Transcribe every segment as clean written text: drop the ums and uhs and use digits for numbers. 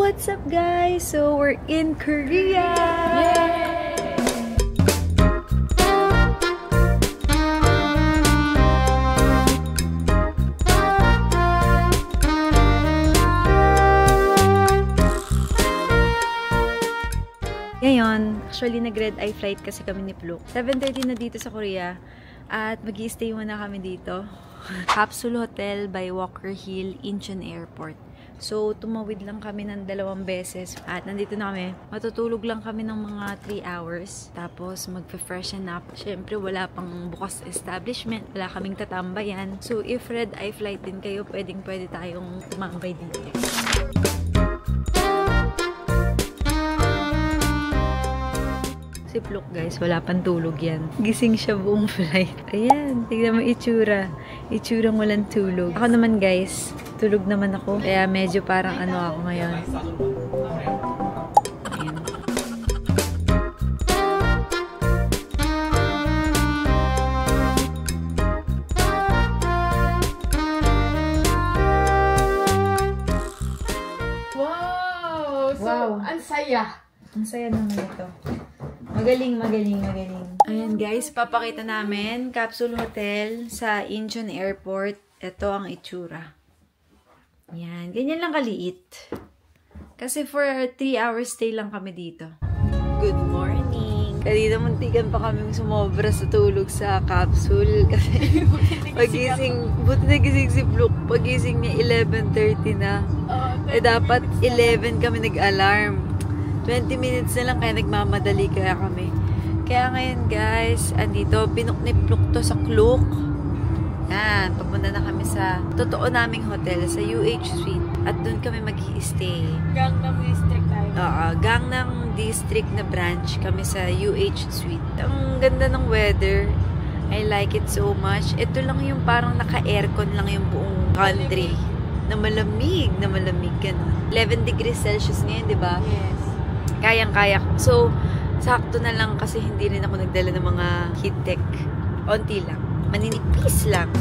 What's up guys? So we're in Korea! Yay! Ngayon, actually nag-red eye flight kasi kami ni Pluk. 7:30 na dito sa Korea at mag-i-stay muna kami dito. Capsule Hotel by Walker Hill, Incheon Airport. So, tumawid lang kami ng 2 beses at nandito na kami. Matutulog lang kami ng mga 3 hours. Tapos, mag-freshen up. Siyempre, wala pang bukas establishment. Wala kaming tatambayan. So, if red eye flight din kayo, pwede tayong tumambay dito. Si Pluk guys, wala pang tulog yan. Gising siya buong flight. Ayan, tignan mo itsura. Itsurang walang tulog. Ako naman guys, tulog naman ako. Kaya medyo parang ano ako ngayon. Ayan. Wow! So, wow. Ang saya. Ang saya naman ito. Magaling. Ayan guys, papakita namin Capsule Hotel sa Incheon Airport. Ito ang itsura. Yan, ganyan lang kaliit. Kasi for 3 hours stay lang kami dito. Good morning! Kanina muntikan pa kami sumobra sa tulog sa capsule. Kasi pagising, buti nagising si Pluk. Pagising niya 11:30 na. Dapat 11 kami nag-alarm. 20 minutes na lang kaya nagmamadali kaya kami. Kaya ngayon guys, andito, binook ni Pluk to sa Klook. Yan, papunta na kami sa totoo naming hotel, sa UH Suite. At doon kami mag-i-stay. Gangnam District tayo. Oo, Gangnam District na branch kami sa UH Suite. Ang ganda ng weather. I like it so much. Ito lang yung parang naka-aircon lang yung buong country. Na malamig. Ganun. 11 degrees Celsius ngayon, di ba? Yes. Kayang-kaya ko. So, sakto na lang kasi hindi rin ako nagdala ng mga heat tech. Onti lang. Maninipis lang.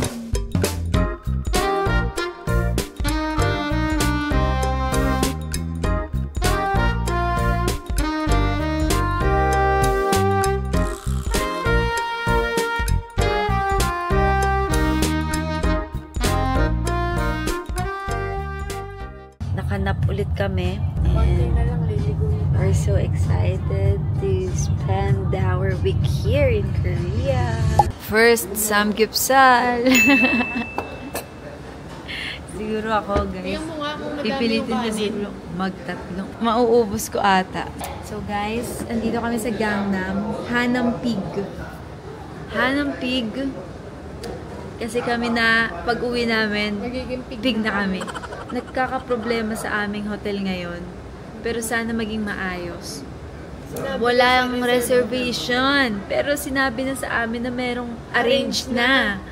Nakanap ulit kami. Konti na lang liligo. We're so excited to spend our week here in Korea. First, samgyeopsal. Siguro ako, guys. Tingnan mo nga kung madami Pipilitin yung na kanin. siguro magtatlo. Mauubos ko ata. So, guys, andito kami sa Gangnam. Hanam Pig. Hanam Pig. Kasi kami na, pag-uwi namin, Nagiging pig na kami. Nagkakaproblema sa aming hotel ngayon. Pero sana maging maayos. Walang reservation. Pero sinabi na sa amin na merong arranged na.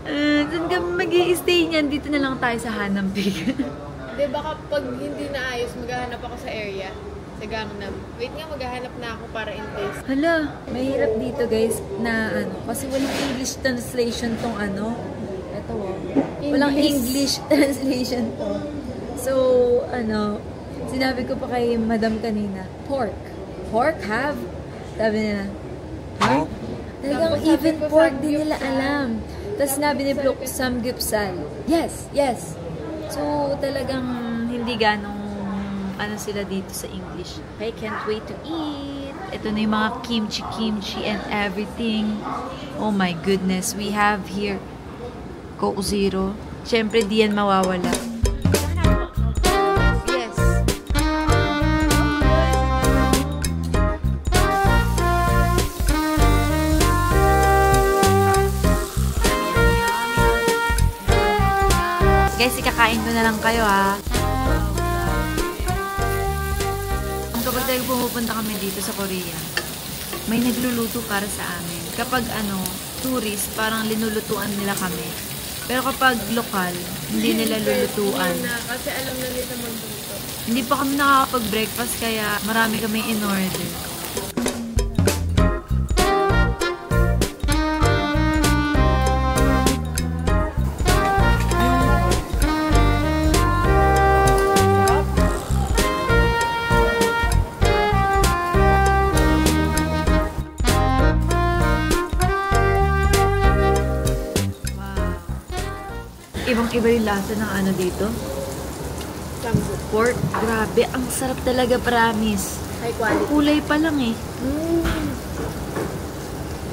Saan kami mag-i-stay niyan? Dito na lang tayo sa Hanam Pig. Di baka pag hindi naayos, maghahanap ako sa area. Sa Gangnam. Wait nga, maghahanap na ako para in case. Hala, mahirap dito guys na ano. Kasi walang English translation tong ano. Ito walang English translation to. So, ano, sinabi ko pa kay Madam kanina, pork. Pork have? Sabi nila, huh? Talagang even pork din nila alam. Tapos sinabi ni Pluk, samgyeopsal. Yes. So, talagang hindi ganong ano sila dito sa English. I can't wait to eat. Ito na yung mga kimchi and everything. Oh my goodness. We have here Coke Zero. Siyempre, di yan mawawala. Yes. Guys, ikakain ko na lang kayo ha. Kapag tayo pumupunta kami dito sa Korea, may nagluluto para sa amin. Kapag ano, tourist, parang linulutuan nila kami. Pero kapag lokal, hindi nila lulutuan. Kasi alam na nila magluto. Hindi pa kami nakakapag-breakfast kaya marami kami in order. Iba yung lasa ng ano dito. Samgo. Pork. Grabe, ang sarap talaga, promise. High quality. Kulay pa lang eh.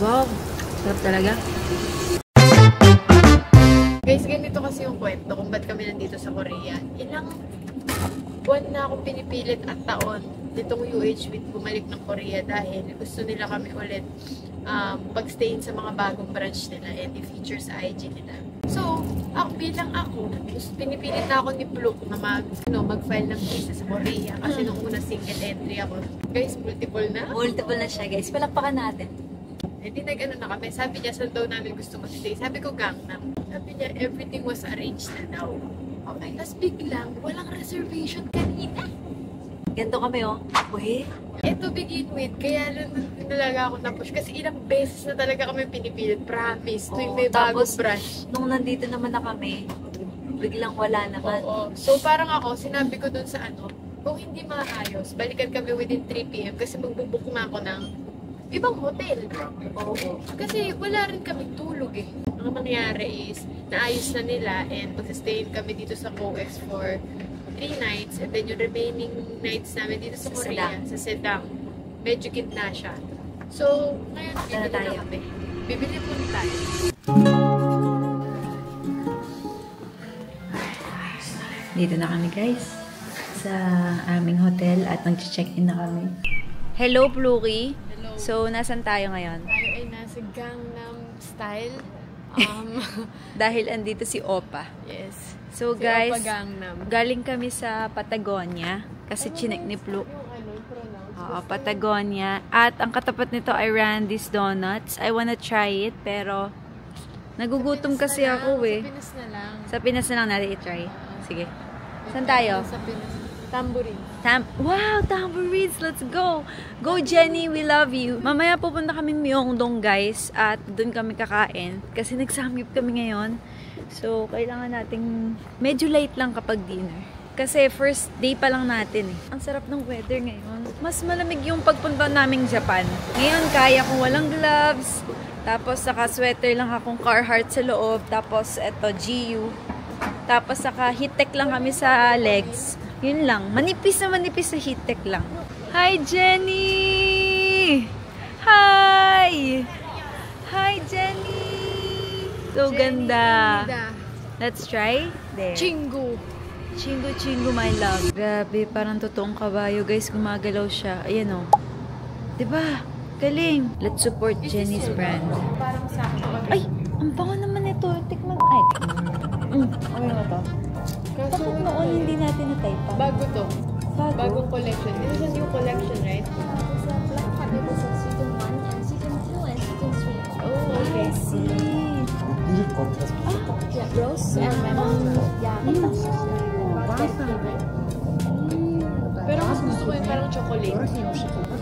Wow, sarap talaga. Guys, ganito kasi yung kwento kung ba't kami nandito sa Korea. Ilang buwan na akong pinipilit at taon nitong UH with bumalik ng Korea dahil gusto nila kami ulit pag-stayin sa mga bagong branch nila and i-feature sa IG nila. So, bilang ako, pinipilit na ako ni Pluk na mag-file ng visa sa Korea kasi nung una single entry ako. Guys, multiple na. Multiple na siya, guys. Palakpakan natin. Eh, di nag-ano na kami. Sabi niya, saan daw namin gusto mag-stay? Sabi ko, Gangnam. Sabi niya, everything was arranged na daw. Okay. Tapos biglang, walang reservation kanina. Ganito kami, oh. Uy. Eh, to begin with, kaya lang talaga ako na-push. Kasi ilang beses na talaga kami pinipilit. Promise. Tuwing may bagong brush. Nung nandito naman na kami, biglang wala naman. Oo. So, parang ako, sinabi ko dun sa kung hindi maayos, balikan kami within 3 p.m. kasi magbubook na ako ng ibang hotel. Oo. Kasi wala rin kami tulog eh. Ang mangyari is, naayos na nila and mag-stay kami dito sa COEX for 3 nights and then yung remaining nights namin dito sa Korea, sa Sedang. Medyo gitna siya. So, ngayon, bibili na kami. Bibili po tayo. Dito na kami, guys. Sa aming hotel at nag-check-in na kami. Hello, Pluki. Hello. So, nasan tayo ngayon? Tayo ay nasa Gangnam Style. Dahil andito si Opa. Yes. So, Si guys, Opa Gangnam. galing kami sa Patagonia kasi chinek ni Pluk. Oo, Patagonia. At ang katapat nito ay Randy's Donuts. I wanna try it, pero nagugutom kasi ako eh. Sa Pinas na lang. Sa Pinas na lang natin i-try. Sige. Saan tayo? Sa Pinas. Tambourine. Wow, tambourines! Let's go! Go, Jenny! We love you! Mamaya pupunta kaming Myeongdong, guys. At doon kami kakain. Kasi nagsamgyup kami ngayon. So, kailangan nating medyo late lang kapag dinner. Kasi first day pa lang natin eh. Ang sarap ng weather ngayon. Mas malamig yung pagpunta naming Japan. Ngayon, kaya kong walang gloves. Tapos, saka-sweater lang akong Carhartt sa loob. Tapos, eto, GU. Tapos, saka heat-tech lang kami sa legs. Yun lang. Manipis na heat-tech lang. Hi, Jenny! Hi! Hi, Jenny! So ganda. Let's try. There. Chingu. Chingu, my love. Grabe, parang totoong kabayo. Guys, gumagalaw siya. Ayan o. Diba? Galing. Let's support Jenny's brand. Parang sa akin. Ay! Ang bango naman ito. Tikman. Ay. Okay na to. Kaso Bakit noon hindi natin na-type pa? bago to. Bago? Bagong collection. This is a new collection, right? It's a black cabinet of season 1 and season 2 and season 3. Oh, okay. Yeah, rose and lemon. Yeah, Pero mas gusto ko yung parang chocolate.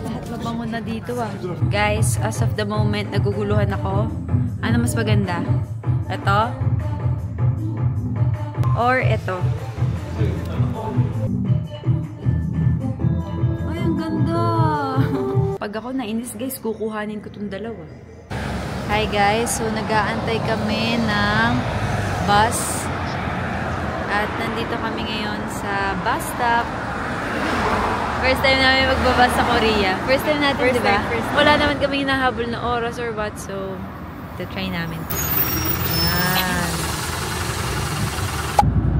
Lahat mabango na dito ah. Guys, as of the moment, naguguluhan ako. Ano mas maganda? Ito? Or ito? Ay, ang ganda! Pag ako nainis guys, kukuhanin ko itong dalawa. Hi guys, so nag-aantay kami ng bus. At nandito kami ngayon sa bus stop. First time namin magbabas sa Korea. First time natin, di ba? Wala naman kami hinahabol na oras or what, so ito try namin. Yan.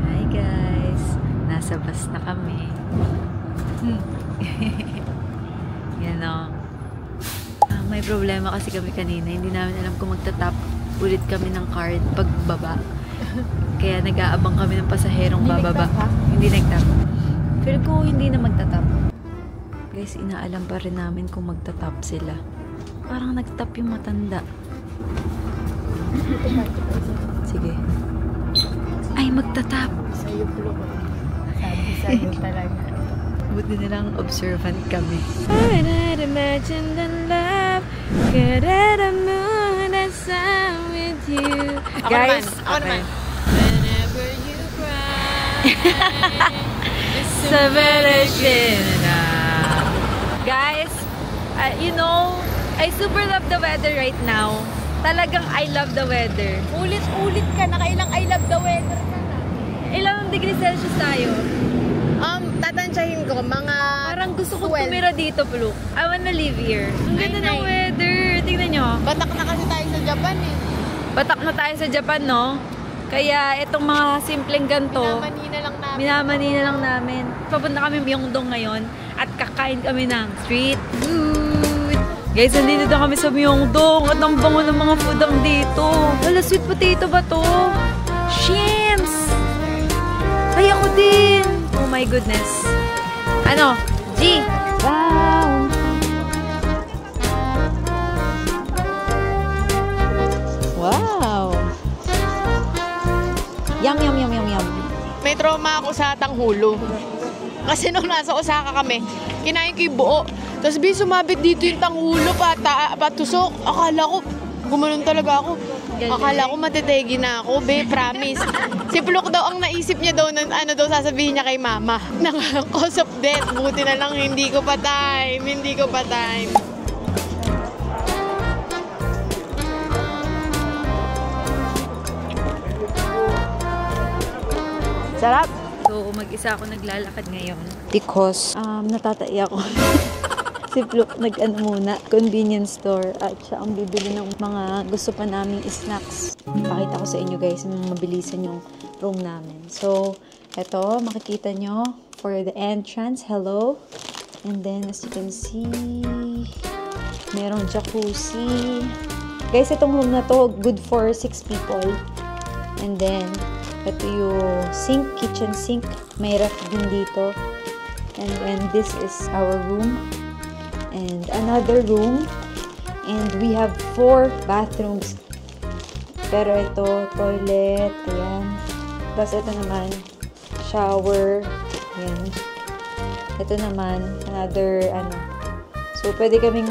Hi guys. Nasa bus na kami. Yan o. May problema kasi kami kanina. Hindi namin alam kung magtatap ulit kami ng card pagbaba. Kaya nag-aabang kami ng pasaherong bababa. Hindi nagtap. Pero kung hindi na magtatap. Guys, inaalam pa rin namin kung magtatap sila. Parang nagtap yung matanda. Sige. Ay, magtatap! Sa'yo, Pluk. Sabi talaga. Buti nilang observant kami. I'd imagine the love could add a moon that's with you. Guys, Ako naman. Whenever you cry, it's a better Guys, you know, I super love the weather right now. Talagang I love the weather. Ulit-ulit ka. Nakailang I love the weather ka na. Ilang degrees Celsius tayo? Tatansyahin ko, mga... Parang gusto ko 12. tumira dito, Pluk. I wanna live here. Ang ganda ng weather. Tingnan nyo. Batak na kasi tayo sa Japan eh. Batak na tayo sa Japan, no? Kaya itong mga simpleng ganto, Minamani na lang namin. Papunta kami Myeongdong ngayon at kakain kami ng street food. Guys, nandito na kami sa Myeongdong at ang bango ng mga food ang dito. Wala, sweet potato ba to? Shams! Ay, ako din! Oh my goodness. Ano? G! Wow! Wow! Yum, yum, yum, yum, yum. May trauma ako sa tanghulo. Kasi nung nasa Osaka kami, kinain ko yung buo. Tapos sumabit dito yung tanghulo, patusok. Akala ko, gumanon talaga ako. Akala ko matetegi na ako, promise. Si Pluk daw, ang naisip niya daw, ano daw sasabihin niya kay mama. Cause of death, buti na lang hindi ko pa time. Sarap! So, mag-isa ako naglalakad ngayon. Because, natatai ako. Si Pluk muna, convenience store. At siya ang bibili ng mga gusto pa naming snacks. Pakita ko sa inyo guys, mabilisan yung room namin. So, eto, makikita nyo for the entrance. Hello! And then, as you can see, merong jacuzzi. Guys, itong room na to, good for 6 people. And then, ito yung sink, kitchen sink. May ref din dito. And then, this is our room. And another room. And we have 4 bathrooms. Pero ito, toilet. Ayan. Tapos ito naman, shower. Ayan. Ito naman, another, So, pwede kaming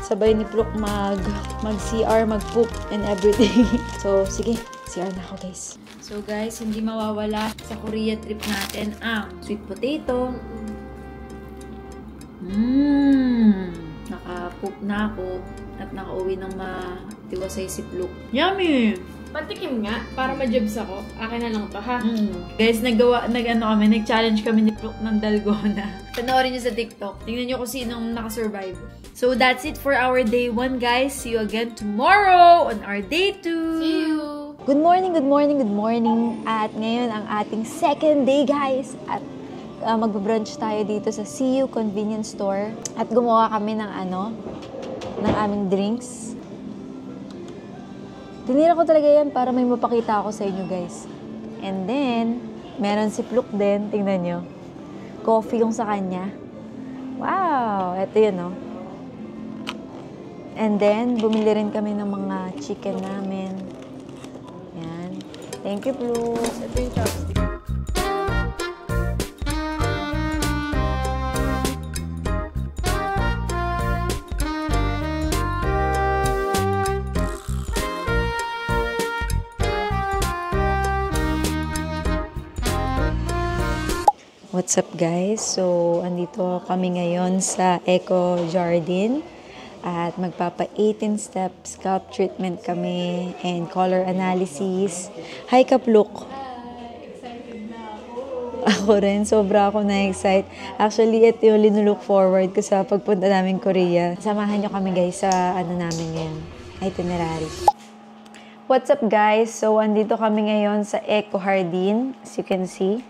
sabay ni Pluk mag-CR, mag-poop, and everything. So, sige. CR na ako, guys. So, guys, hindi mawawala sa Korea trip natin ang sweet potato. Naka-poop na ako at nakauwi ng matiwasay si Pluk. Yummy! Patikim nga, para ma-jobs ako. Akin na lang to, ha? Guys, nag-challenge kami ni Pluk ng dalgona. Panoorin niyo sa TikTok. Tingnan niyo kung sinong nakasurvive. So, that's it for our day 1, guys. See you again tomorrow on our day 2. See you! Good morning, good morning, good morning. At ngayon ang ating second day, guys. At magbabrunch tayo dito sa CU Convenience Store. At gumawa kami ng ng aming drinks. Tinira ko talaga yan para may mapakita ako sa inyo, guys. And then, meron si Pluk din. Tingnan nyo. Coffee yung sa kanya. Wow! Ito yun, no? And then, bumili rin kami ng mga chicken namin. Yan. Thank you, Pluk. Ito yung chopstick. What's up, guys? So, andito kami ngayon sa Eco Jardin at magpapa 18-step scalp treatment kami and color analysis. Hi, Kapluk! Excited na ako. Ako rin, sobra ako na-excite. Actually, ito yung linulook forward ko sa pagpunta namin Korea. Samahan nyo kami, guys, sa namin ngayon, itinerary. What's up, guys? So, andito kami ngayon sa Eco Jardin, as you can see.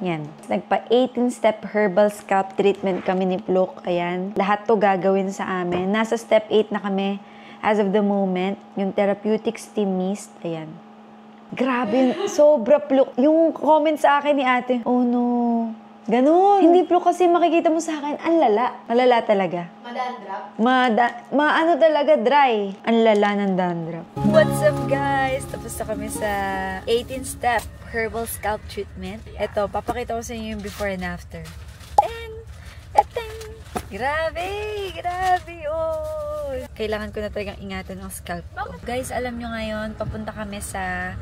Yan. Nagpa 18-step herbal scalp treatment kami ni Pluk. Ayan. Lahat to gagawin sa amin. Nasa step 8 na kami as of the moment. Yung therapeutic steam mist. Ayan. Grabe yun. Sobra, Pluk. Yung comment sa akin ni ate, oh no. Ganun. Hindi, Pluk, kasi makikita mo sa akin, ang lala. Malala talaga. Madandrop? Ano talaga, dry. Ang lala ng dandruff. What's up, guys? Tapos na kami sa 18-step herbal scalp treatment. Ito, papakita ko sa inyo yung before and after. Grabe! Grabe! Oh! Kailangan ko na talagang ingatan ang scalp ko. Guys, alam nyo ngayon, papunta kami sa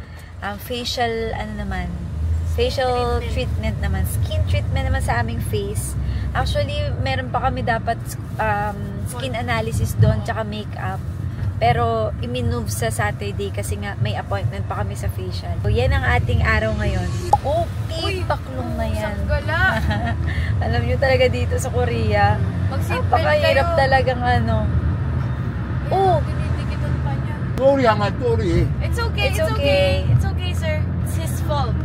facial, facial treatment naman. Skin treatment naman sa aming face. Actually, meron pa kami dapat skin analysis doon, tsaka makeup. Pero, i-move sa Saturday kasi nga may appointment pa kami sa facial. So, yan ang ating araw ngayon. Okay, taklong na yan. Sanggala. Alam nyo talaga dito sa Korea, napakahirap talagang ano. Oh! Dinidikitan pa niya. Sorry, hangat, sorry. It's okay, It's it's okay. It's okay, sir. It's his fault.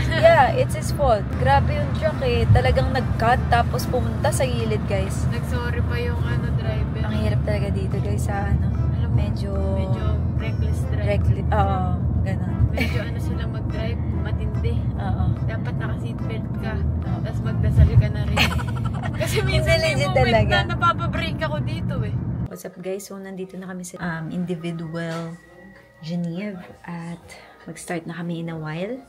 Yeah, it's his fault. Grabe yung truck eh. Talagang nag-cut tapos pumunta sa gilid, guys. Nag-sorry pa yung driver. Ang hirap talaga dito, guys, sa ano. Medyo reckless drive. Oo, ganun. Medyo sila mag-drive, matindi. Oo. Dapat naka-seatbelt ka. Tapos magdasal ka na rin. Kasi minsan may legit moment talaga. na napapabreak ako dito eh. What's up, guys? So, nandito na kami sa individual Geneve at mag-start na kami in a while.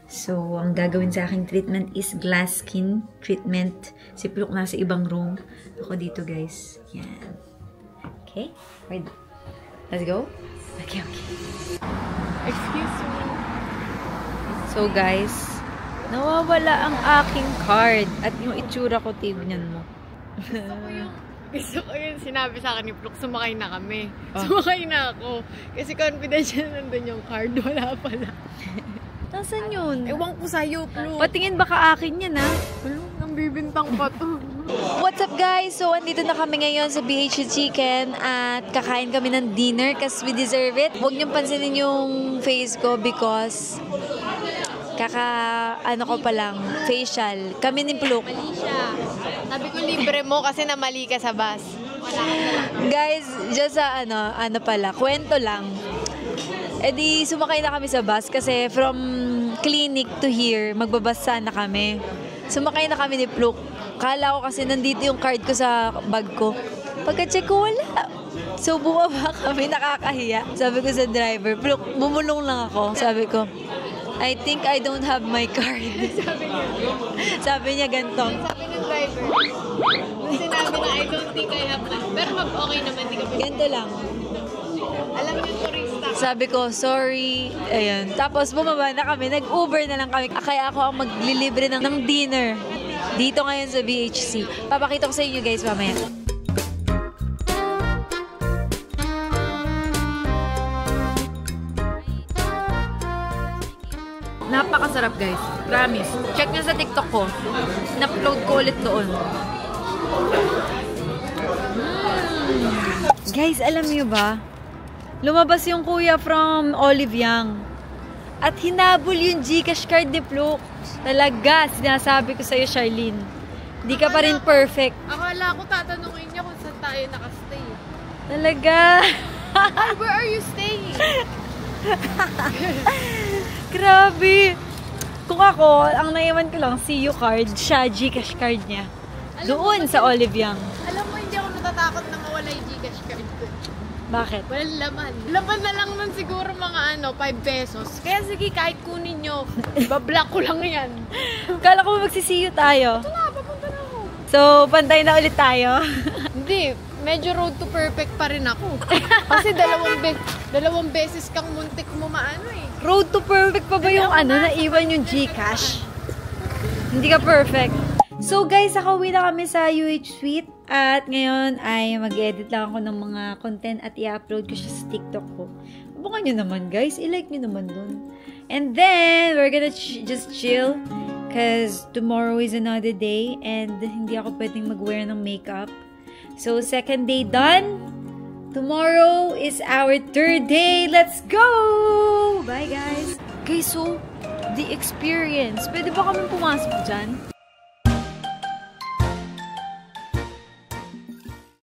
So, ang gagawin sa aking treatment is glass skin treatment. Si Pluk nasa ibang room. Ako dito, guys. Yan. Okay? Wait. Let's go? Okay, okay. Excuse me. So, guys, nawawala ang aking card. At yung itsura ko, tignan mo. Gusto ko yun, sinabi sa akin ni Pluk, sumakay na kami. Sumakay na ako. Kasi confidential nandun yung card, wala pala. Nasaan yun? Ewan ko sa'yo, Pluk. Patingin baka akin yan, ha? Nang bibintang pa to. What's up, guys? So, andito na kami ngayon sa BH Chicken at kakain kami ng dinner kasi we deserve it. Huwag niyong pansinin yung face ko because ano ko pa lang, facial. Kami ni Pluk. Mali siya. Sabi ko libre mo kasi namali ka sa bus. Wala ka na lang. Guys, just sa ano pala, kwento lang. E di, sumakay na kami sa bus kasi from clinic to here, magbabas sana kami. Sumakay na kami ni Pluk. Kala ko kasi nandito yung card ko sa bag ko. Pagka-check ko, wala. So, bumaba kami, nakakahiya. Sabi ko sa driver, Pluk, bumulong lang ako. Sabi ko, I think I don't have my card. Sabi niya ganito. Sabi ng driver, nung sinabi na I don't think I have that. Pero okay naman, di ka pa. Ganito lang. Alam niyo, turista. Sabi ko, sorry. Ayun. Tapos bumaba na kami. Nag-Uber na lang kami. Kaya ako ang maglilibre ng dinner. Dito ngayon sa BHC. Papakita ko sa inyo guys mamaya. Napakasarap guys. Promise. Check nyo sa TikTok ko. In-upload ko ulit doon. Guys, alam nyo ba? Lumabas yung kuya from Olive Young. At hinabol yung Gcash card ni Pluk. Talaga, sinasabi ko sa'yo, Charlene. Di ka pa rin perfect. Akala ko tatanungin niya kung saan tayo nakastay. Talaga. Where are you staying? Grabe. Kung ako, ang naiwan ko lang, CU card, siya, Gcash card niya. Doon sa Olive Young. Alam mo, hindi ako natatakot na mawala yung Gcash card ko. Bakit? Walang laman. Laman na lang nun siguro mga 5 pesos. Kaya sige, kahit kunin nyo, bablock ko lang yan. Kala ko magsisiyo tayo. Ito na, papunta na ako. So, pantay na ulit tayo. Hindi, medyo road to perfect pa rin ako. Kasi dalawang beses kang muntik mo maano eh. Road to perfect pa ba yung naiwan yung Gcash? Hindi ka perfect. So guys, nakauwi na kami sa UH Suite at ngayon ay mag-edit lang ako ng mga content at i-upload ko siya sa TikTok ko. Abangan nyo naman guys, i-like nyo naman dun. And then, we're gonna just chill because tomorrow is another day and hindi ako pwedeng mag-wear ng makeup. So, second day done. Tomorrow is our third day. Let's go! Bye guys! Guys, so, the experience. Pwede ba kami pumasok dyan?